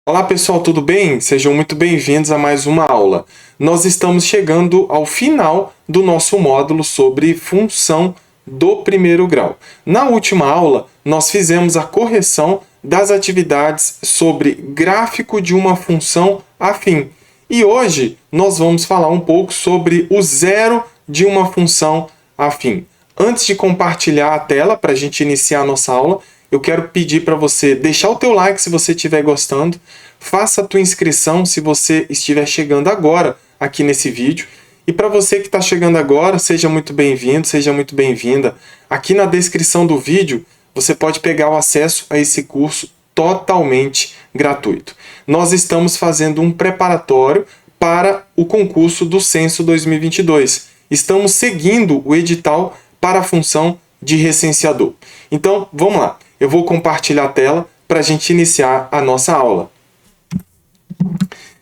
Olá pessoal, tudo bem? Sejam muito bem-vindos a mais uma aula. Nós estamos chegando ao final do nosso módulo sobre função do primeiro grau. Na última aula, nós fizemos a correção das atividades sobre gráfico de uma função afim. E hoje nós vamos falar um pouco sobre o zero de uma função afim. Antes de compartilhar a tela para a gente iniciar a nossa aula, eu quero pedir para você deixar o teu like se você estiver gostando, faça a tua inscrição se você estiver chegando agora aqui nesse vídeo. E para você que está chegando agora, seja muito bem-vindo, seja muito bem-vinda. Aqui na descrição do vídeo, você pode pegar o acesso a esse curso totalmente gratuito. Nós estamos fazendo um preparatório para o concurso do Censo 2022. Estamos seguindo o edital para a função de recenseador. Então, vamos lá. Eu vou compartilhar a tela para a gente iniciar a nossa aula.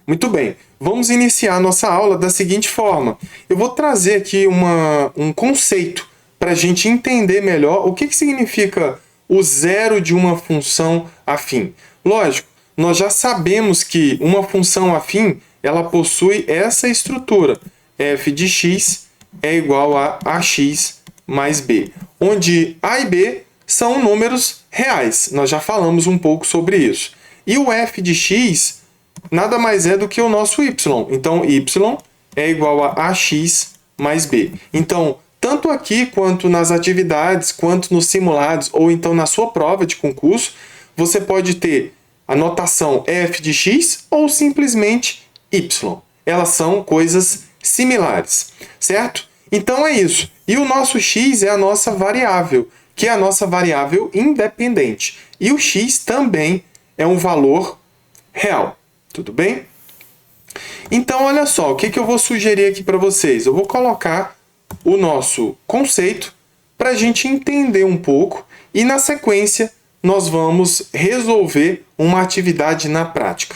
Muito bem, vamos iniciar a nossa aula da seguinte forma. Eu vou trazer aqui um conceito para a gente entender melhor o que significa o zero de uma função afim. Lógico, nós já sabemos que uma função afim ela possui essa estrutura. F de x é igual a ax mais b, onde a e b são números reais. Nós já falamos um pouco sobre isso. E o f de x nada mais é do que o nosso y. Então, y é igual a ax mais b. Então, tanto aqui quanto nas atividades, quanto nos simulados, ou então na sua prova de concurso, você pode ter a notação f de x ou simplesmente y. Elas são coisas similares, certo? Então é isso. E o nosso x é a nossa variável, que é a nossa variável independente. E o x também é um valor real. Tudo bem? Então, olha só, o que eu vou sugerir aqui para vocês? Eu vou colocar o nosso conceito para a gente entender um pouco e, na sequência, nós vamos resolver uma atividade na prática.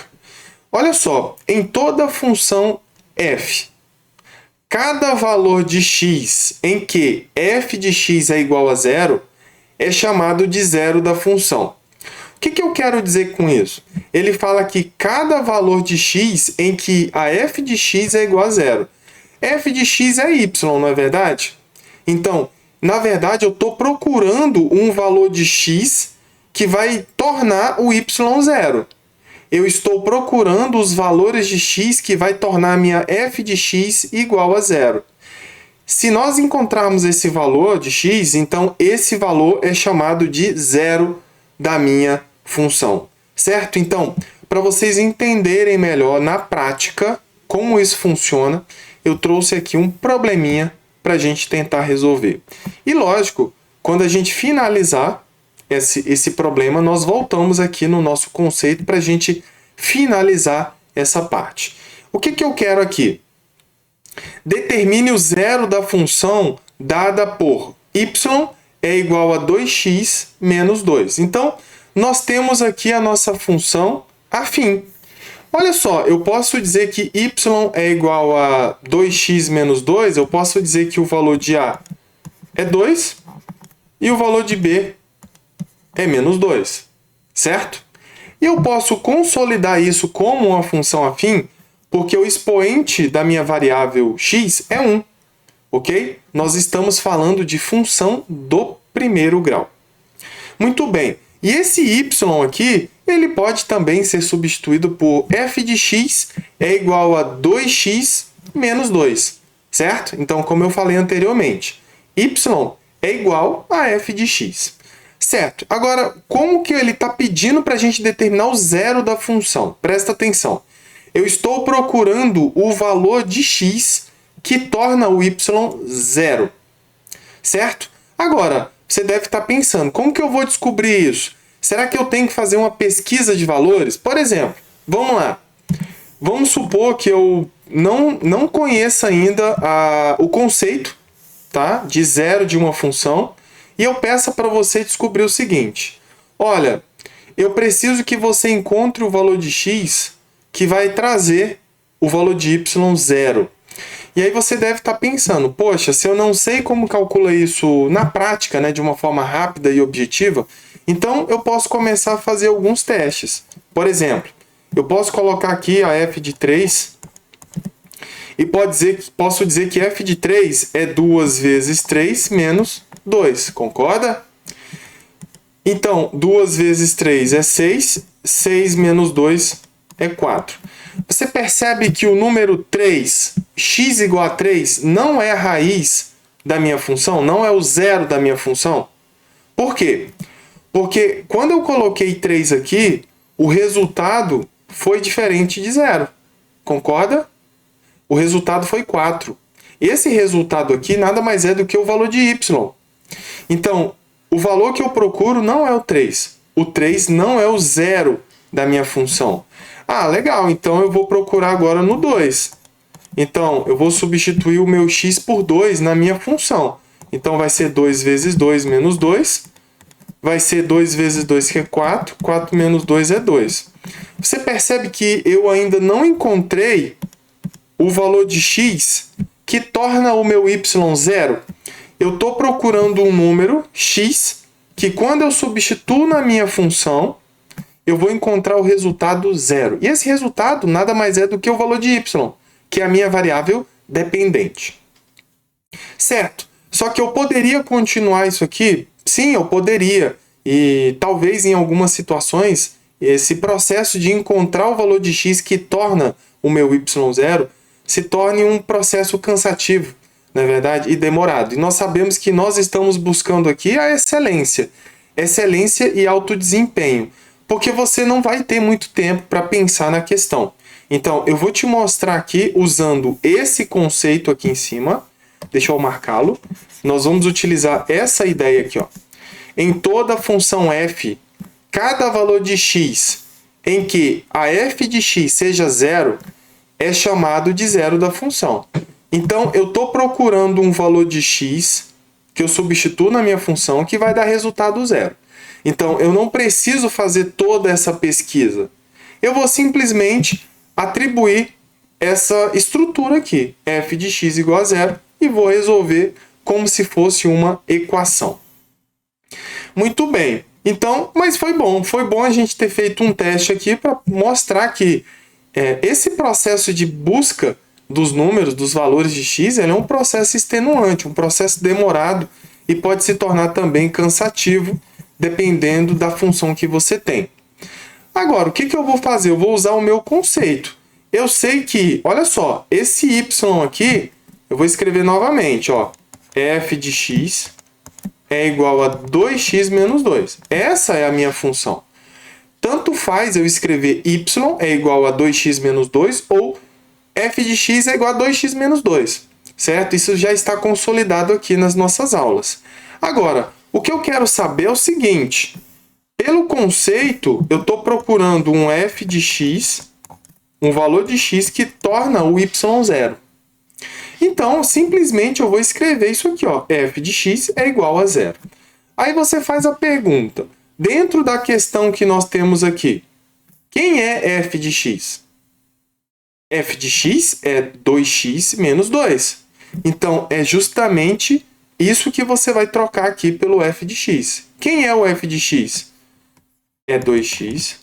Olha só, em toda função f, cada valor de x em que f de x é igual a zero é chamado de zero da função. O que eu quero dizer com isso? Ele fala que cada valor de x em que a f de x é igual a zero. F de x é y, não é verdade? Então, na verdade, eu estou procurando um valor de x que vai tornar o y zero. Eu estou procurando os valores de x que vai tornar a minha f de x igual a zero. Se nós encontrarmos esse valor de x, então esse valor é chamado de zero da minha função, certo? Então, para vocês entenderem melhor na prática como isso funciona, eu trouxe aqui um probleminha para a gente tentar resolver. E lógico, quando a gente finalizar esse problema, nós voltamos aqui no nosso conceito para a gente finalizar essa parte. O que eu quero aqui? Determine o zero da função dada por y é igual a 2x menos 2. Então, nós temos aqui a nossa função afim. Olha só, eu posso dizer que y é igual a 2x menos 2, eu posso dizer que o valor de A é 2 e o valor de B é menos 2, certo? E eu posso consolidar isso como uma função afim, porque o expoente da minha variável x é 1, ok? Nós estamos falando de função do primeiro grau. Muito bem, e esse y aqui, ele pode também ser substituído por f de x é igual a 2x menos 2, certo? Então, como eu falei anteriormente, y é igual a f de x. Certo. Agora, como que ele está pedindo para a gente determinar o zero da função? Presta atenção. Eu estou procurando o valor de x que torna o y zero. Certo? Agora, você deve estar pensando, como que eu vou descobrir isso? Será que eu tenho que fazer uma pesquisa de valores? Por exemplo, vamos lá. Vamos supor que eu não conheça ainda o conceito, tá, de zero de uma função. E eu peço para você descobrir o seguinte. Olha, eu preciso que você encontre o valor de x que vai trazer o valor de y zero. E aí você deve estar pensando, poxa, se eu não sei como calcula isso na prática, né, de uma forma rápida e objetiva, então eu posso começar a fazer alguns testes. Por exemplo, eu posso colocar aqui a f de 3 e posso dizer que f de 3 é 2 vezes 3 menos 2, concorda? Então, 2 vezes 3 é 6, 6 menos 2 é 4. Você percebe que o número 3, x igual a 3, não é a raiz da minha função, não é o zero da minha função? Por quê? Porque quando eu coloquei 3 aqui, o resultado foi diferente de zero. Concorda? O resultado foi 4. Esse resultado aqui nada mais é do que o valor de y. Então, o valor que eu procuro não é o 3. O 3 não é o zero da minha função. Ah, legal. Então, eu vou procurar agora no 2. Então, eu vou substituir o meu x por 2 na minha função. Então, vai ser 2 vezes 2 menos 2. Vai ser 2 vezes 2, que é 4. 4 menos 2 é 2. Você percebe que eu ainda não encontrei o valor de x que torna o meu y zero? Eu estou procurando um número x que, quando eu substituo na minha função, eu vou encontrar o resultado zero. E esse resultado nada mais é do que o valor de y, que é a minha variável dependente. Certo? Só que eu poderia continuar isso aqui? Sim, eu poderia. E talvez em algumas situações, esse processo de encontrar o valor de x que torna o meu y zero se torne um processo cansativo, não é verdade? E demorado. E nós sabemos que nós estamos buscando aqui a excelência. Excelência e alto desempenho. Porque você não vai ter muito tempo para pensar na questão. Então, eu vou te mostrar aqui, usando esse conceito aqui em cima. Deixa eu marcá-lo. Nós vamos utilizar essa ideia aqui, ó. Em toda função f, cada valor de x em que a f de x seja zero é chamado de zero da função. Então, eu estou procurando um valor de x que eu substituo na minha função que vai dar resultado zero. Então, eu não preciso fazer toda essa pesquisa. Eu vou simplesmente atribuir essa estrutura aqui, f de x igual a zero, e vou resolver como se fosse uma equação. Muito bem. Então, mas foi bom a gente ter feito um teste aqui para mostrar que esse processo de busca dos números, dos valores de x, ele é um processo extenuante, um processo demorado e pode se tornar também cansativo, dependendo da função que você tem. Agora, o que eu vou fazer? Eu vou usar o meu conceito. Eu sei que, olha só, esse y aqui, eu vou escrever novamente, ó, f de x é igual a 2x menos 2. Essa é a minha função. Tanto faz eu escrever y é igual a 2x menos 2 ou f de x é igual a 2x menos 2, certo? Isso já está consolidado aqui nas nossas aulas. Agora, o que eu quero saber é o seguinte. Pelo conceito, eu estou procurando um f de x, um valor de x que torna o y zero. Então, simplesmente eu vou escrever isso aqui, ó, f de x é igual a zero. Aí você faz a pergunta, dentro da questão que nós temos aqui, quem é f de x? F de x é 2x menos 2. Então, é justamente isso que você vai trocar aqui pelo f de x. Quem é o f de x? É 2x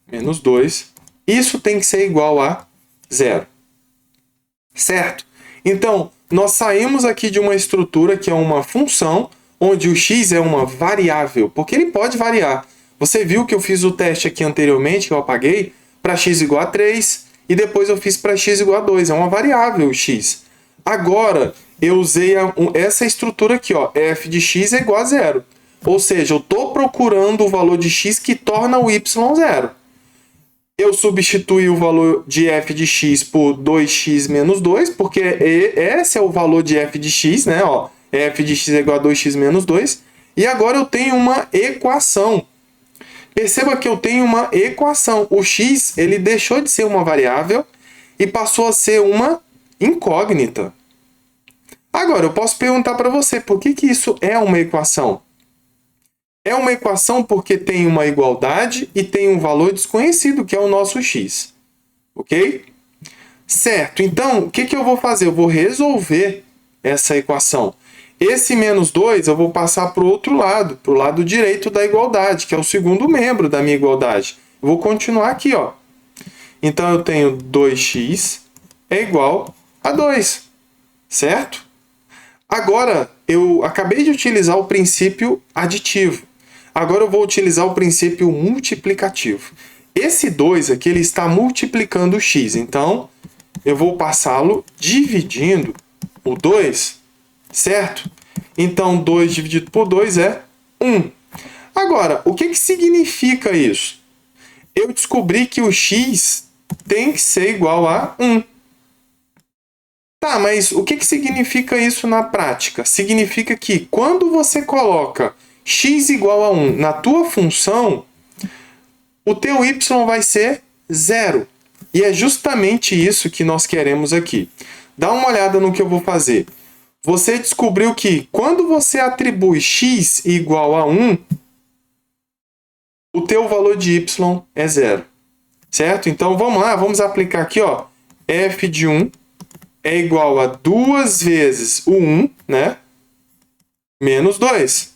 menos 2. Isso tem que ser igual a zero. Certo? Então, nós saímos aqui de uma estrutura que é uma função, onde o x é uma variável, porque ele pode variar. Você viu que eu fiz o teste aqui anteriormente, que eu apaguei, para x igual a 3, e depois eu fiz para x igual a 2. É uma variável x. Agora, eu usei essa estrutura aqui, ó, f de x é igual a zero. Ou seja, eu estou procurando o valor de x que torna o y zero. Eu substituí o valor de f de x por 2x menos 2, porque esse é o valor de f de x, né? Ó, f de x é igual a 2x menos 2. E agora eu tenho uma equação. Perceba que eu tenho uma equação. O x ele deixou de ser uma variável e passou a ser uma incógnita. Agora, eu posso perguntar para você, por que isso é uma equação? É uma equação porque tem uma igualdade e tem um valor desconhecido, que é o nosso x. Ok? Certo. Então, o que eu vou fazer? Eu vou resolver essa equação. Esse menos 2 eu vou passar para o outro lado, para o lado direito da igualdade, que é o segundo membro da minha igualdade. Eu vou continuar aqui, ó. Então, eu tenho 2x é igual a 2, certo? Agora, eu acabei de utilizar o princípio aditivo. Agora eu vou utilizar o princípio multiplicativo. Esse 2 aqui, ele está multiplicando o x. Então, eu vou passá-lo dividindo o 2, certo? Então, 2 dividido por 2 é 1. Agora, o que significa isso? Eu descobri que o x tem que ser igual a 1. Tá, mas o que significa isso na prática? Significa que quando você coloca x igual a 1 na tua função, o teu y vai ser 0. E é justamente isso que nós queremos aqui. Dá uma olhada no que eu vou fazer. Você descobriu que quando você atribui x igual a 1, o teu valor de y é 0. Certo? Então vamos lá, vamos aplicar aqui, ó. F de 1 é igual a 2 vezes o 1, né? Menos 2.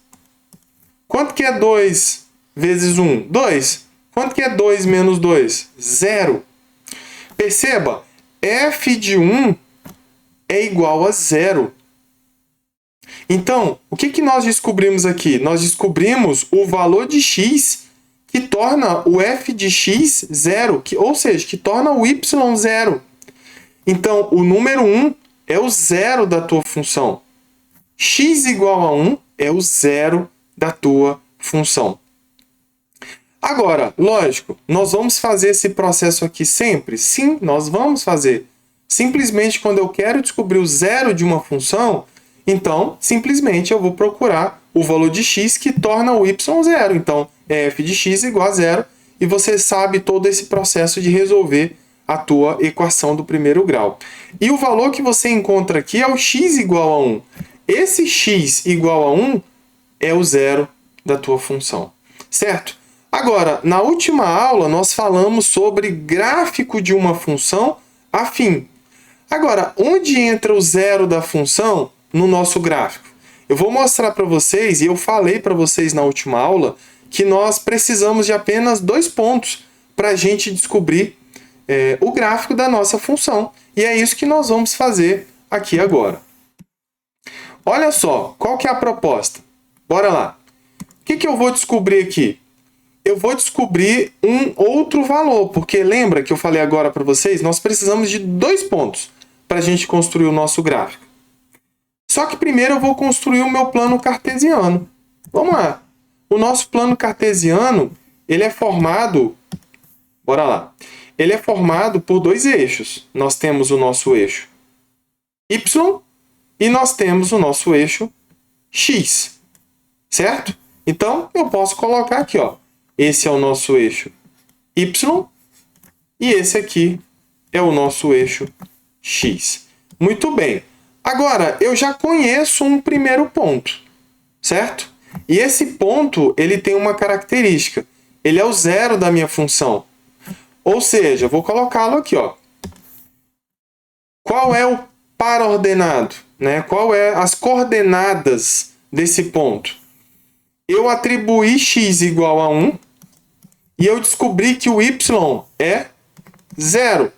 Quanto que é 2 vezes 1? 2. Quanto que é 2 menos 2? 0. Perceba, f de 1 é igual a 0. Então, o que nós descobrimos aqui? Nós descobrimos o valor de x que torna o f de x 0, ou seja, que torna o y 0. Então, o número 1 é o 0 da tua função. X igual a 1 é o 0 da tua função. Agora, lógico, nós vamos fazer esse processo aqui sempre? Sim, nós vamos fazer. Simplesmente quando eu quero descobrir o 0 de uma função, então, simplesmente eu vou procurar o valor de x que torna o y 0. Então, é f de x igual a 0, e você sabe todo esse processo de resolver a tua equação do primeiro grau. E o valor que você encontra aqui é o x igual a 1. Esse x igual a 1 é o 0 da tua função, certo? Agora, na última aula, nós falamos sobre gráfico de uma função afim. Agora, onde entra o 0 da função no nosso gráfico? Eu vou mostrar para vocês, e eu falei para vocês na última aula, que nós precisamos de apenas 2 pontos para a gente descobrir o gráfico da nossa função. E é isso que nós vamos fazer aqui agora. Olha só, qual que é a proposta? Bora lá. O que eu vou descobrir aqui? Eu vou descobrir um outro valor, porque lembra que eu falei agora para vocês, nós precisamos de 2 pontos para a gente construir o nosso gráfico. Só que primeiro eu vou construir o meu plano cartesiano. Vamos lá. O nosso plano cartesiano, ele é formado... Bora lá. Ele é formado por 2 eixos. Nós temos o nosso eixo y e nós temos o nosso eixo x. Certo? Então, eu posso colocar aqui, ó. Esse é o nosso eixo y e esse aqui é o nosso eixo x. Muito bem. Agora, eu já conheço um primeiro ponto, certo? E esse ponto, ele tem uma característica. Ele é o 0 da minha função. Ou seja, eu vou colocá-lo aqui, ó. Qual é o par ordenado, né? Qual é as coordenadas desse ponto? Eu atribuí x igual a 1 e eu descobri que o y é 0.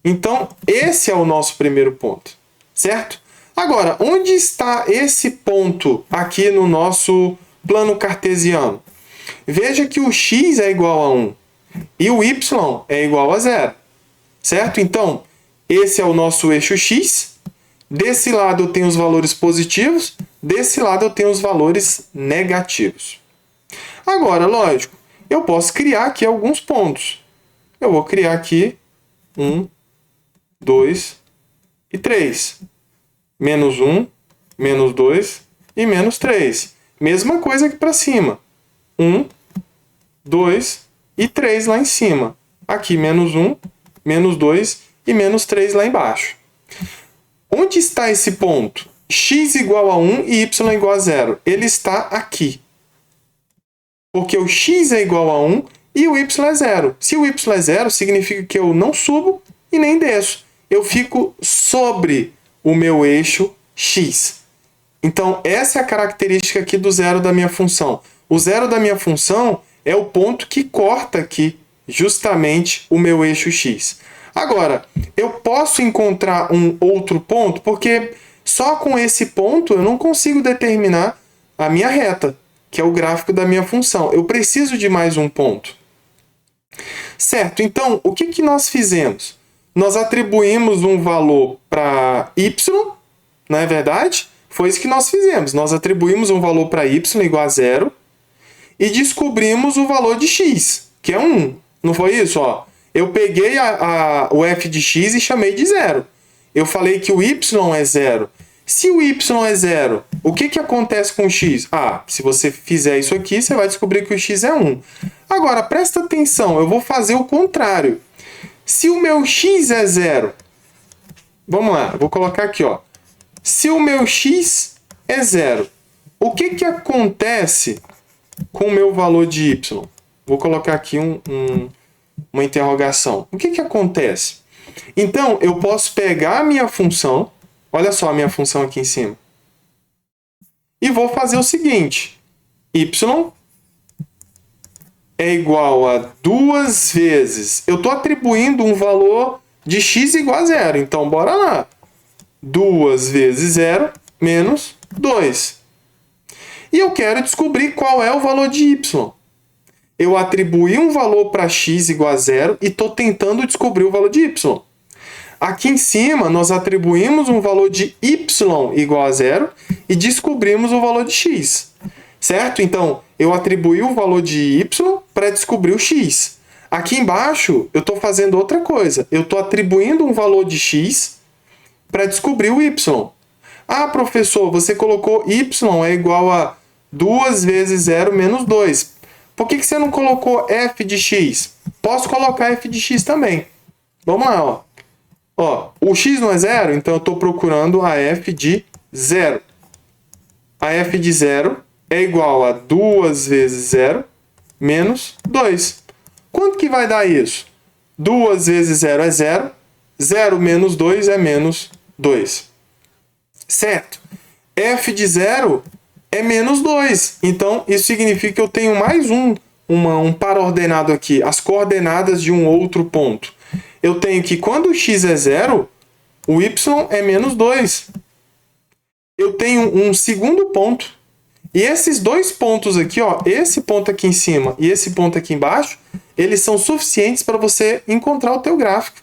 Então, esse é o nosso primeiro ponto, certo? Agora, onde está esse ponto aqui no nosso plano cartesiano? Veja que o x é igual a 1 e o y é igual a 0, certo? Então, esse é o nosso eixo x. Desse lado eu tenho os valores positivos, desse lado eu tenho os valores negativos. Agora, lógico, eu posso criar aqui alguns pontos. Eu vou criar aqui 1, 2 e 3. Menos 1, menos 2 e menos 3. Mesma coisa aqui para cima. 1, 2 e 3 lá em cima. Aqui menos 1, menos 2 e menos 3 lá embaixo. Onde está esse ponto? X igual a 1 e y igual a 0. Ele está aqui. Porque o x é igual a 1 e o y é 0. Se o y é 0, significa que eu não subo e nem desço. Eu fico sobre o meu eixo x. Então, essa é a característica aqui do 0 da minha função. O 0 da minha função é o ponto que corta aqui justamente o meu eixo X. Agora, eu posso encontrar um outro ponto, porque só com esse ponto eu não consigo determinar a minha reta, que é o gráfico da minha função. Eu preciso de mais um ponto. Certo, então, o que nós fizemos? Nós atribuímos um valor para y, não é verdade? Foi isso que nós fizemos. Nós atribuímos um valor para y igual a 0 e descobrimos o valor de x, que é 1. Não foi isso? Ó, eu peguei o f de x e chamei de 0. Eu falei que o y é 0. Se o y é 0, o que acontece com o x? Ah, se você fizer isso aqui, você vai descobrir que o x é 1. Agora, presta atenção, eu vou fazer o contrário. Se o meu x é 0, vamos lá, vou colocar aqui, ó. Se o meu x é 0, o que acontece com o meu valor de y? Vou colocar aqui uma interrogação. O que acontece? Então, eu posso pegar a minha função, olha só a minha função aqui em cima, e vou fazer o seguinte. Y é igual a 2 vezes... Eu estou atribuindo um valor de x igual a 0. Então, bora lá. 2 vezes 0 menos 2. E eu quero descobrir qual é o valor de y. Eu atribuí um valor para x igual a 0 e estou tentando descobrir o valor de y. Aqui em cima, nós atribuímos um valor de y igual a 0 e descobrimos o valor de x. Certo? Então, eu atribuí o valor de y para descobrir o x. Aqui embaixo, eu estou fazendo outra coisa. Eu estou atribuindo um valor de x para descobrir o y. Ah, professor, você colocou y é igual a 2 vezes 0 menos 2. Por que você não colocou f de x? Posso colocar f de x também. Vamos lá, ó. Ó, o x não é 0, então eu estou procurando a f de 0. A f de 0 é igual a 2 vezes 0 menos 2. Quanto que vai dar isso? 2 vezes 0 é 0. 0 menos 2 é menos 2. Certo? F de 0 é menos 2. Então, isso significa que eu tenho mais um par ordenado aqui. As coordenadas de um outro ponto. Eu tenho que, quando o x é 0, o y é menos 2. Eu tenho um segundo ponto. E esses dois pontos aqui, ó, esse ponto aqui em cima e esse ponto aqui embaixo, eles são suficientes para você encontrar o teu gráfico.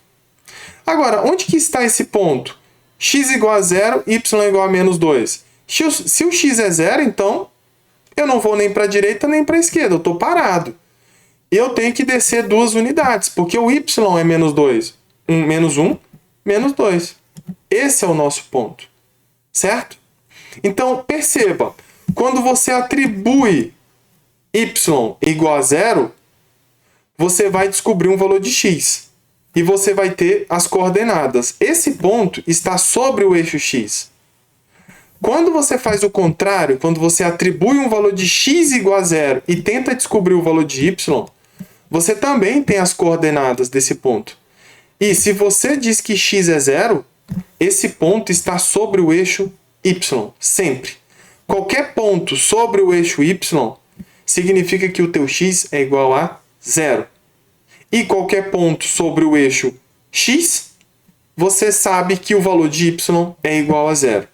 Agora, onde que está esse ponto? X igual a 0, y igual a menos 2. Se o x é 0, então eu não vou nem para a direita nem para a esquerda, eu estou parado. Eu tenho que descer 2 unidades, porque o y é menos 2. Menos 1, menos 2. Esse é o nosso ponto. Certo? Então, perceba, quando você atribui y igual a 0, você vai descobrir um valor de x. E você vai ter as coordenadas. Esse ponto está sobre o eixo x. Quando você faz o contrário, quando você atribui um valor de x igual a 0 e tenta descobrir o valor de y, você também tem as coordenadas desse ponto. E se você diz que x é 0, esse ponto está sobre o eixo y, sempre. Qualquer ponto sobre o eixo y significa que o teu x é igual a 0. E qualquer ponto sobre o eixo x, você sabe que o valor de y é igual a 0.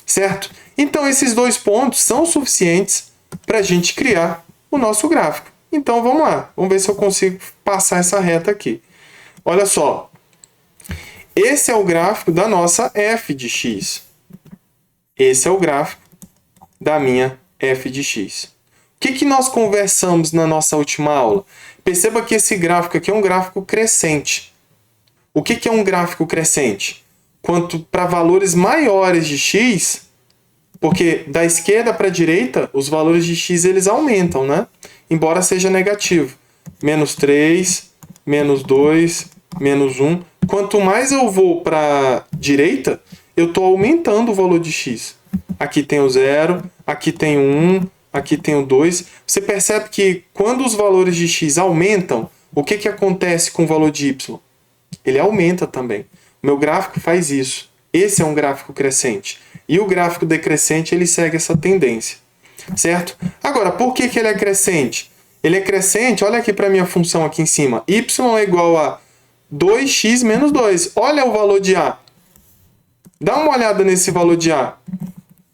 Certo? Então, esses dois pontos são suficientes para a gente criar o nosso gráfico. Então, vamos lá. Vamos ver se eu consigo passar essa reta aqui. Olha só. Esse é o gráfico da nossa f de x. Esse é o gráfico da minha f de x. O que nós conversamos na nossa última aula? Perceba que esse gráfico aqui é um gráfico crescente. O que é um gráfico crescente? Quanto para valores maiores de x, porque da esquerda para a direita, os valores de x eles aumentam, né? Embora seja negativo. Menos 3, menos 2, menos 1. Quanto mais eu vou para a direita, eu estou aumentando o valor de x. Aqui tem o 0, aqui tem o 1, aqui tem o 2. Você percebe que quando os valores de x aumentam, o que acontece com o valor de y? Ele aumenta também. O meu gráfico faz isso. Esse é um gráfico crescente. E o gráfico decrescente ele segue essa tendência. Certo? Agora, por que ele é crescente? Ele é crescente, olha aqui para a minha função aqui em cima. Y é igual a 2x menos 2. Olha o valor de A. Dá uma olhada nesse valor de A.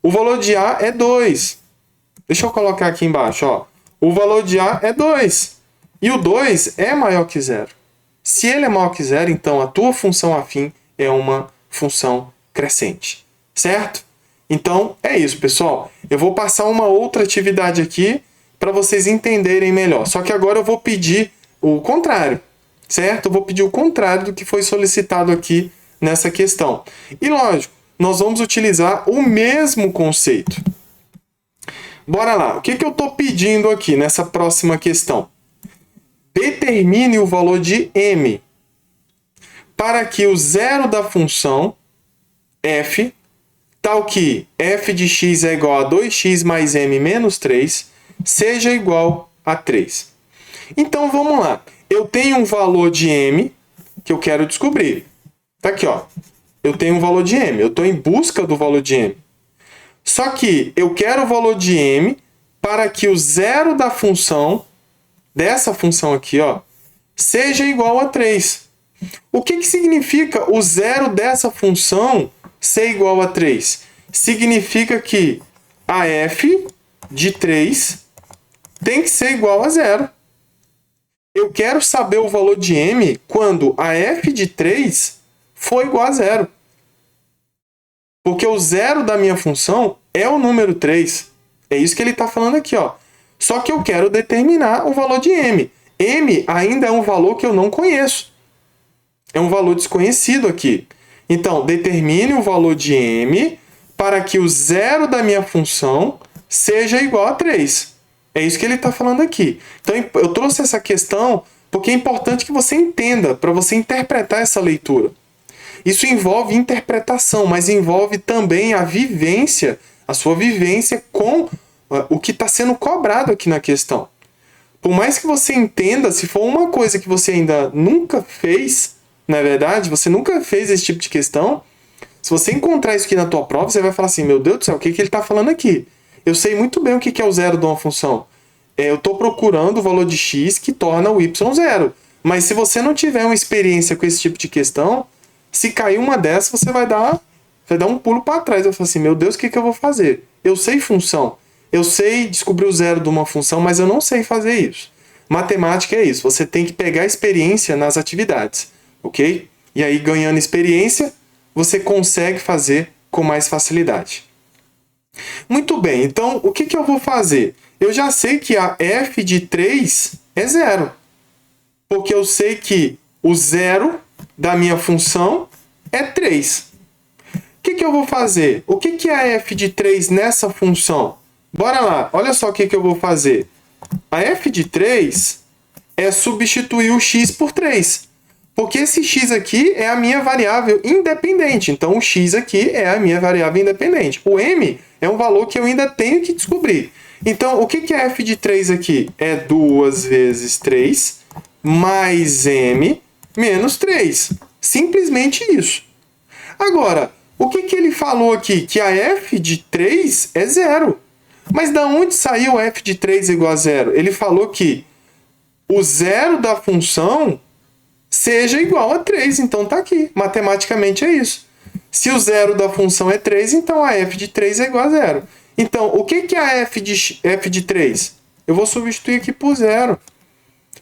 O valor de A é 2. Deixa eu colocar aqui embaixo, ó. O valor de A é 2. E o 2 é maior que zero. Se ele é maior que zero, então a tua função afim é uma função crescente. Certo? Então, é isso, pessoal. Eu vou passar uma outra atividade aqui para vocês entenderem melhor. Só que agora eu vou pedir o contrário. Certo? Eu vou pedir o contrário do que foi solicitado aqui nessa questão. E lógico, nós vamos utilizar o mesmo conceito. Bora lá. O que eu estou pedindo aqui nessa próxima questão? Determine o valor de m para que o zero da função f, tal que f de x é igual a 2x mais m menos 3, seja igual a 3. Então, vamos lá. Eu tenho um valor de m que eu quero descobrir. Tá aqui, ó. Eu tenho um valor de m. Eu estou em busca do valor de m. Só que eu quero o valor de m para que o zero da função, dessa função aqui, ó, seja igual a 3. O que significa o zero dessa função ser igual a 3? Significa que a f de 3 tem que ser igual a zero. Eu quero saber o valor de m quando a f de 3 for igual a zero. Porque o zero da minha função é o número 3. É isso que ele está falando aqui, ó. Só que eu quero determinar o valor de m. M ainda é um valor que eu não conheço. É um valor desconhecido aqui. Então, determine o valor de m para que o zero da minha função seja igual a 3. É isso que ele está falando aqui. Então, eu trouxe essa questão porque é importante que você entenda, para você interpretar essa leitura. Isso envolve interpretação, mas envolve também a vivência, a sua vivência com o que está sendo cobrado aqui na questão. Por mais que você entenda, se for uma coisa que você ainda nunca fez, na verdade, você nunca fez esse tipo de questão, se você encontrar isso aqui na tua prova, você vai falar assim, meu Deus do céu, o que ele está falando aqui? Eu sei muito bem o que é o zero de uma função. Eu estou procurando o valor de x que torna o y zero. Mas se você não tiver uma experiência com esse tipo de questão, se cair uma dessas, você vai dar um pulo para trás. Eu falo assim, meu Deus, o que eu vou fazer? Eu sei função. Eu sei descobrir o zero de uma função, mas eu não sei fazer isso. Matemática é isso. Você tem que pegar experiência nas atividades. Ok? E aí, ganhando experiência, você consegue fazer com mais facilidade. Muito bem. Então, o que eu vou fazer? Eu já sei que a f de 3 é zero. Porque eu sei que o zero da minha função é 3. O que eu vou fazer? O que é a f de 3 nessa função? Bora lá, olha só o que eu vou fazer. A f de 3 é substituir o x por 3. Porque esse x aqui é a minha variável independente. Então, o x aqui é a minha variável independente. O m é um valor que eu ainda tenho que descobrir. Então, o que é f de 3 aqui? É 2 vezes 3 mais m menos 3. Simplesmente isso. Agora, o que ele falou aqui? Que a f de 3 é zero. Mas da onde saiu f de 3 igual a zero? Ele falou que o zero da função seja igual a 3. Então tá aqui. Matematicamente é isso. Se o zero da função é 3, então a f de 3 é igual a zero. Então, o que é a f de 3? Eu vou substituir aqui por zero.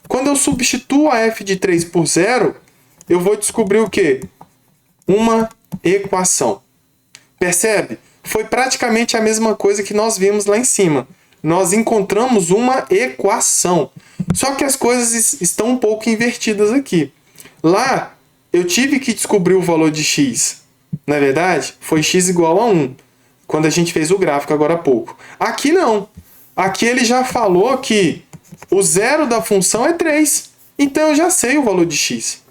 Quando eu substituo a f de 3 por zero, eu vou descobrir o quê? Uma equação. Percebe? Foi praticamente a mesma coisa que nós vimos lá em cima. Nós encontramos uma equação. Só que as coisas estão um pouco invertidas aqui. Lá, eu tive que descobrir o valor de x. Na verdade, foi x igual a 1. Quando a gente fez o gráfico agora há pouco. Aqui não. Aqui ele já falou que o zero da função é 3. Então eu já sei o valor de x.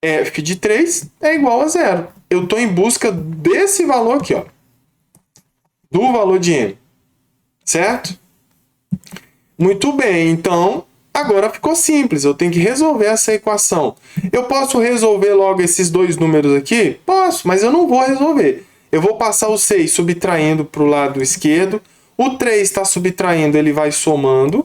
F de 3 é igual a zero. Eu estou em busca desse valor aqui, ó. Do valor de m. Certo? Muito bem. Então, agora ficou simples. Eu tenho que resolver essa equação. Eu posso resolver logo esses dois números aqui? Posso, mas eu não vou resolver. Eu vou passar o 6 subtraindo para o lado esquerdo. O 3 está subtraindo, ele vai somando.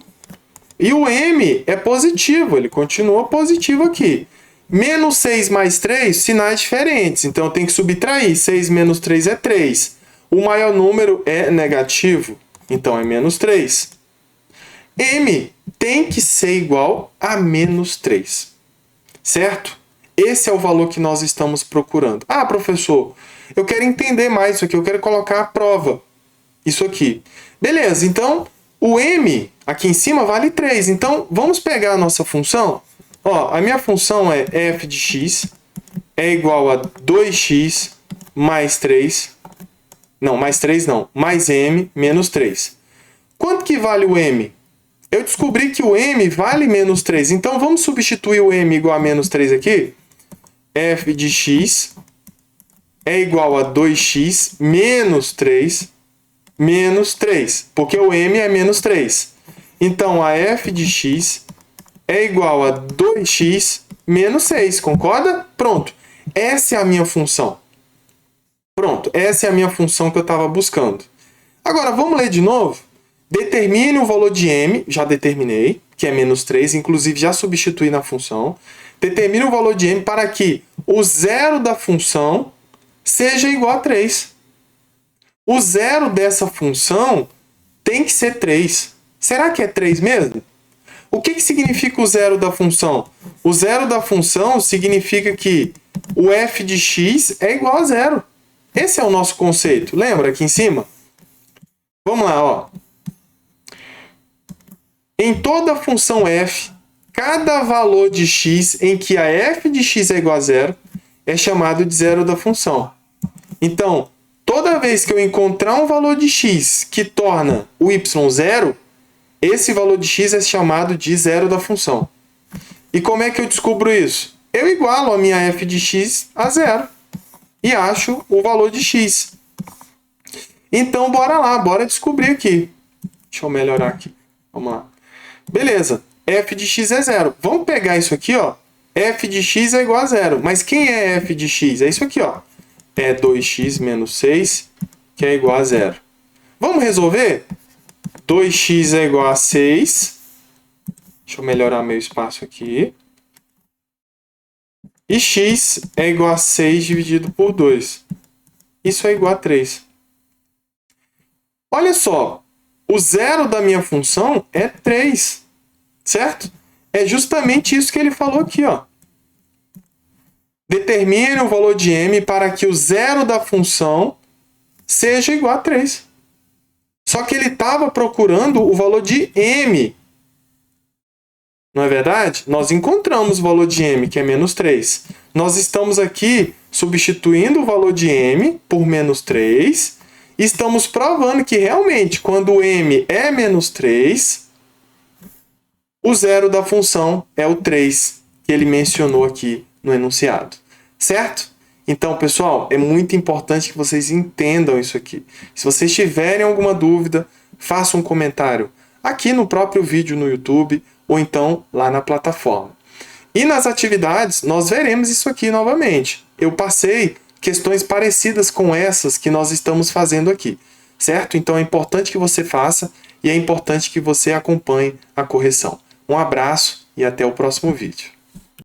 E o m é positivo, ele continua positivo aqui. Menos 6 mais 3, sinais diferentes. Então, eu tenho que subtrair. 6 menos 3 é 3. O maior número é negativo, então é menos 3. M tem que ser igual a menos 3. Certo? Esse é o valor que nós estamos procurando. Ah, professor, eu quero entender mais isso aqui. Eu quero colocar à prova isso aqui. Beleza, então o m aqui em cima vale 3. Então, vamos pegar a nossa função. Ó, a minha função é f de x é igual a 2x mais 3. Não, mais 3 não. Mais m menos 3. Quanto que vale o m? Eu descobri que o m vale menos 3. Então, vamos substituir o m igual a menos 3 aqui. F de x é igual a 2x menos 3 menos 3. Porque o m é menos 3. Então, a f de x é igual a 2x menos 6. Concorda? Pronto. Essa é a minha função. Pronto. Essa é a minha função que eu estava buscando. Agora, vamos ler de novo? Determine o valor de m. Já determinei, que é menos 3. Inclusive, já substituí na função. Determine o valor de m para que o zero da função seja igual a 3. O zero dessa função tem que ser 3. Será que é 3 mesmo? O que significa o zero da função? O zero da função significa que o f de x é igual a zero. Esse é o nosso conceito. Lembra aqui em cima? Vamos lá, ó. Em toda função f, cada valor de x em que a f de x é igual a zero é chamado de zero da função. Então, toda vez que eu encontrar um valor de x que torna o y zero, esse valor de x é chamado de zero da função. E como é que eu descubro isso? Eu igualo a minha f de x a zero e acho o valor de x. Então, bora lá, bora descobrir aqui. Deixa eu melhorar aqui. Vamos lá. Beleza, f de x é zero. Vamos pegar isso aqui, ó. F de x é igual a zero. Mas quem é f de x? É isso aqui, ó. É 2x menos 6, que é igual a zero. Vamos resolver? 2x é igual a 6. Deixa eu melhorar meu espaço aqui. E x é igual a 6 dividido por 2. Isso é igual a 3. Olha só. O zero da minha função é 3. Certo? É justamente isso que ele falou aqui, ó. Determine o valor de m para que o zero da função seja igual a 3. Só que ele estava procurando o valor de m. Não é verdade? Nós encontramos o valor de m, que é menos 3. Nós estamos aqui substituindo o valor de m por menos 3. E estamos provando que realmente, quando o m é menos 3, o zero da função é o 3, que ele mencionou aqui no enunciado. Certo? Então, pessoal, é muito importante que vocês entendam isso aqui. Se vocês tiverem alguma dúvida, façam um comentário aqui no próprio vídeo no YouTube ou então lá na plataforma. E nas atividades, nós veremos isso aqui novamente. Eu passei questões parecidas com essas que nós estamos fazendo aqui, certo? Então é importante que você faça e é importante que você acompanhe a correção. Um abraço e até o próximo vídeo.